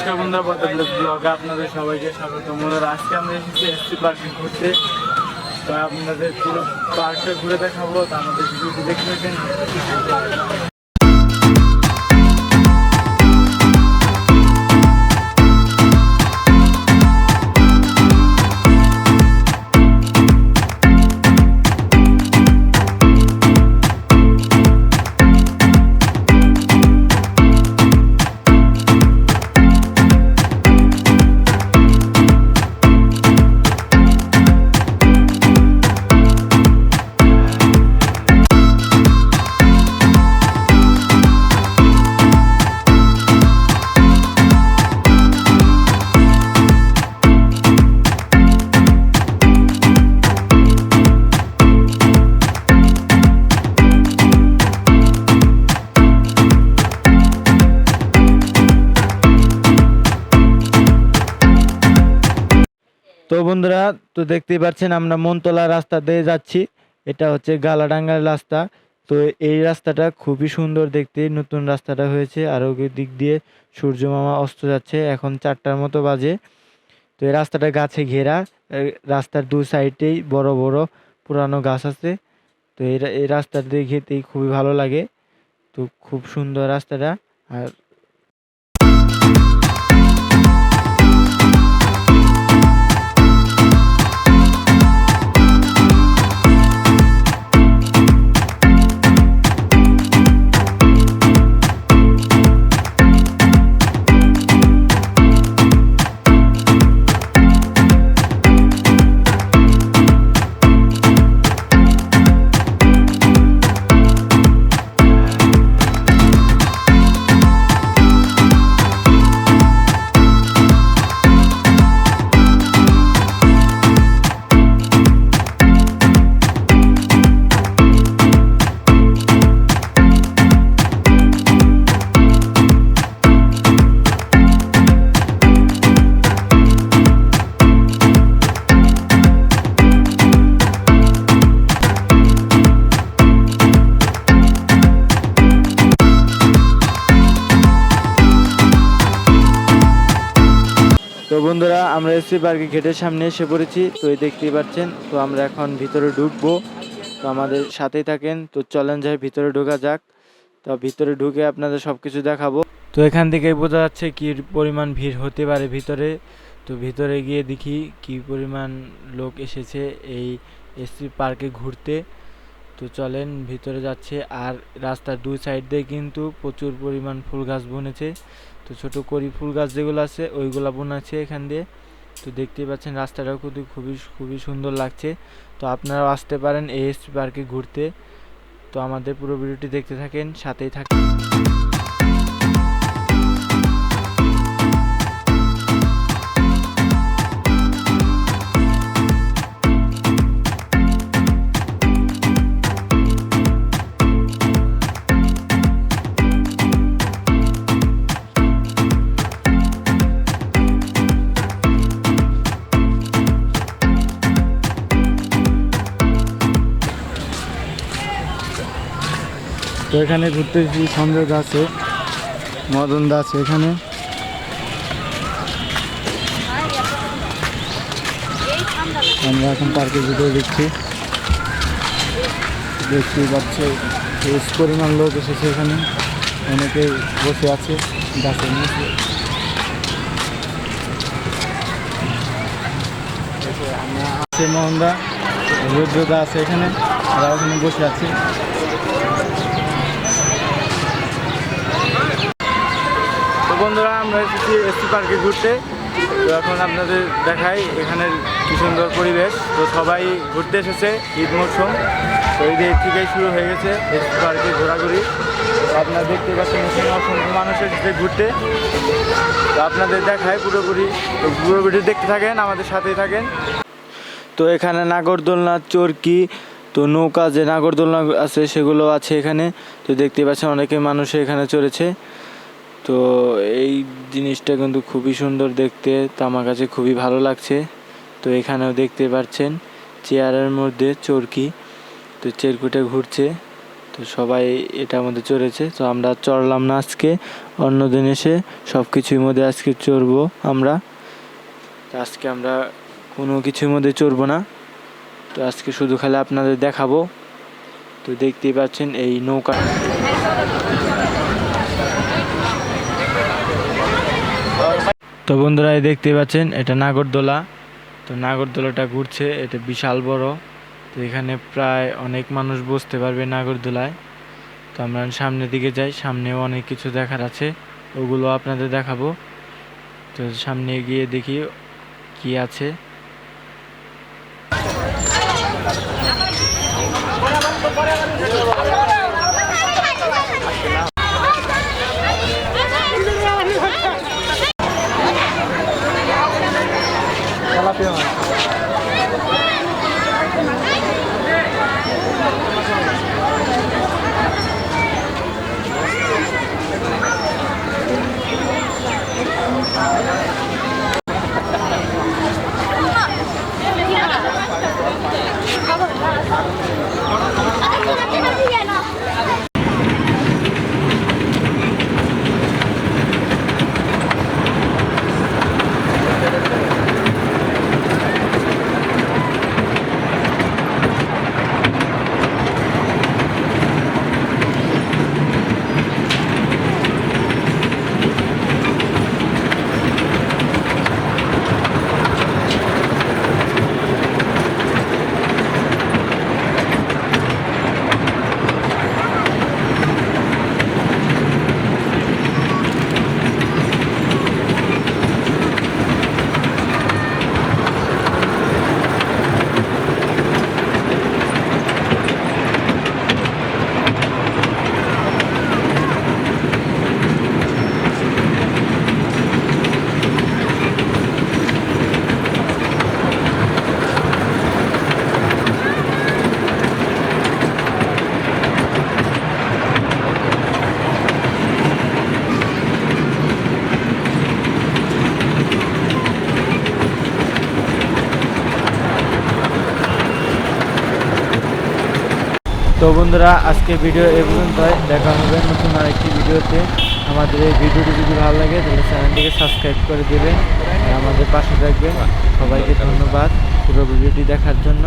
নমস্কার বন্ধুরা, পদ্মা ব্লগে আপনাদের সবাইকে স্বাগত। বন্ধুরা, আজকে আমরা এসেছি এসসি পার্কে ঘুরতে। তো আপনাদের পুরো পার্কটা ঘুরে দেখাবো। তো আমাদের ভিডিওটি দেখতে থাকেন। তো বন্ধুরা, তো দেখতেই পাচ্ছেন আমরা মনতলা রাস্তা দিয়ে যাচ্ছি। এটা হচ্ছে গালাডাঙ্গার রাস্তা। তো এই রাস্তাটা খুবই সুন্দর দেখতে, নতুন রাস্তাটা হয়েছে। আর ওই দিক দিয়ে সূর্য মামা অস্ত যাচ্ছে, এখন 4টার মতো বাজে। তো এই রাস্তাটা গাছে ঘেরা, রাস্তার দু সাইডেই বড় বড় পুরানো গাছ আছে। তো এই রাস্তাটা দেখতেই খুবই ভালো লাগে। তো খুব সুন্দর রাস্তাটা। আর তো বন্ধুরা, আমরা এসসি পার্কে গেটের সামনে এসে পড়েছি। তো এই দেখতেই পাচ্ছেন। তো আমরা এখন ভিতরে ঢুকবো। তো আমাদের সাথেই থাকেন। তো চলেন যাই, ভিতরে ঢোকা যাক। তো ভিতরে ঢুকে আপনাদের সব কিছু দেখাবো। তো এখান থেকেই বোঝা যাচ্ছে কি পরিমাণ ভিড় হতে পারে ভিতরে। তো ভিতরে গিয়ে দেখি কি পরিমাণ লোক এসেছে এই এসসি পার্কে ঘুরতে। তো চলেন, ভিতরে যাচ্ছে। আর রাস্তার দুই সাইড দিয়ে কিন্তু প্রচুর পরিমাণ ফুল গাছ বনেছে। তো ছোট করি ফুল গাছ যেগুলো আছে ওইগুলা বোনাচ্ছে এখান দিয়ে। তো দেখতেই পাচ্ছেন রাস্তাটাও কিন্তু খুবই সুন্দর লাগছে। তো আপনারাও আসতে পারেন এই এসসি পার্কে ঘুরতে। তো আমাদের পুরো ভিডিওটি দেখতে থাকেন, সাথেই থাকেন। তো এখানে ঘুরতেছি, সঞ্জয় দা আছে, মদন দা আছে এখানে। আমরা এখন পার্কের ভিতরে দেখছি পাচ্ছে পরিমাণ লোক এসেছে এখানে। অনেকে বসে আছে গাছের নিচে। আছে মোহনদা, রুদ্রদা আছে এখানে, আমরা ওখানে বসে আছি। বন্ধুরা, আমরা এসেছি এসসি পার্কে ঘুরতে। তো এখন আপনাদের দেখাই এখানের কি সুন্দর পরিবেশ। তো সবাই ঘুরতে এসেছে, ঈদ মরশুম। তো ঈদ থেকেই শুরু হয়ে গেছে এসসি পার্কে ঘোরাঘুরি। তো আপনারা দেখতে পাচ্ছেন এখানে অসংখ্য মানুষ এসেছে ঘুরতে। তো আপনাদের দেখায় পুরোপুরি। তো পুরো ভিডিও দেখতে থাকেন, আমাদের সাথেই থাকেন। তো এখানে নাগরদোলনা, চরকি, তো নৌকা যে নাগরদোলনা আছে সেগুলো আছে এখানে। তো দেখতে পাচ্ছেন অনেকে মানুষ এখানে চড়েছে। তো এই জিনিসটা কিন্তু খুবই সুন্দর দেখতে, তো আমার কাছে খুবই ভালো লাগছে। তো এখানেও দেখতে পাচ্ছেন চেয়ারের মধ্যে চরকি, তো চেরকুটে ঘুরছে। তো সবাই এটার মধ্যে চড়েছে। তো আমরা চড়লাম না আজকে, অন্য দিন এসে সব কিছুর মধ্যে আজকে চড়বো আমরা। তো আজকে আমরা কোনো কিছুর মধ্যে চড়বো না, তো আজকে শুধু খালি আপনাদের দেখাবো। তো দেখতেই পাচ্ছেন এই নৌকা। তো বন্ধুরা এই দেখতেই পাচ্ছেন এটা নাগরদোলা। তো নাগরদোলাটা ঘুরছে, এটা বিশাল বড়। তো এখানে প্রায় অনেক মানুষ বসতে পারবে নাগরদোলায়। তো আমরা সামনের দিকে যাই, সামনেও অনেক কিছু দেখার আছে, ওগুলো আপনাদের দেখাবো। তো সামনে গিয়ে দেখি কি আছে। তো বন্ধুরা আজকে ভিডিও এই পর্যন্তই, দেখা হবে নতুন আরেকটি ভিডিওতে। আমাদের এই ভিডিওটি যদি ভালো লাগে তাহলে চ্যানেলটিকে সাবস্ক্রাইব করে দেবেন আর আমাদের পাশে থাকবেন। সবাইকে ধন্যবাদ পুরো ভিডিওটি দেখার জন্য।